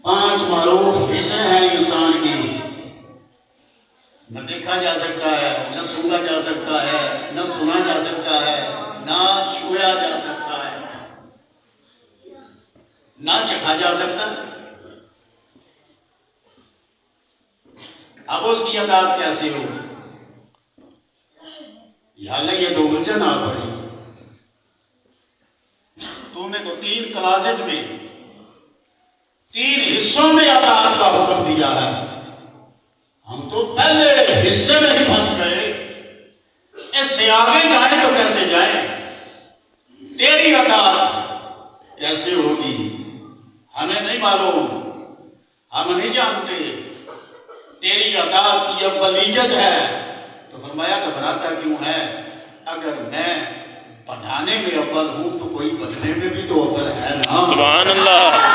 पांच मारूफ हिस्से हैं इंसान की। न देखा जा सकता है, न सूंघा जा सकता है, न सुना जा सकता है, न छुआ जा सकता है, न चखा जा सकता। अब उसकी अदात कैसे हो? हालांकि ये तो उलझन आ पड़ी। तूने तो 3 क्लासेस में 3 हिस्सों में अदात का हुक्म दिया है। हम तो पहले हिस्से में ही फंस गए। इससे आगे जाए तो कैसे जाए? तेरी अदात कैसे होगी हमें नहीं मालूम, हम नहीं जानते। तेरी अदात की अव्वलियत है तो फरमाया घबराता क्यों है? अगर मैं बनाने में अव्वल हूं तो कोई बनने में भी तो अव्वल है ना। सुभान अल्लाह।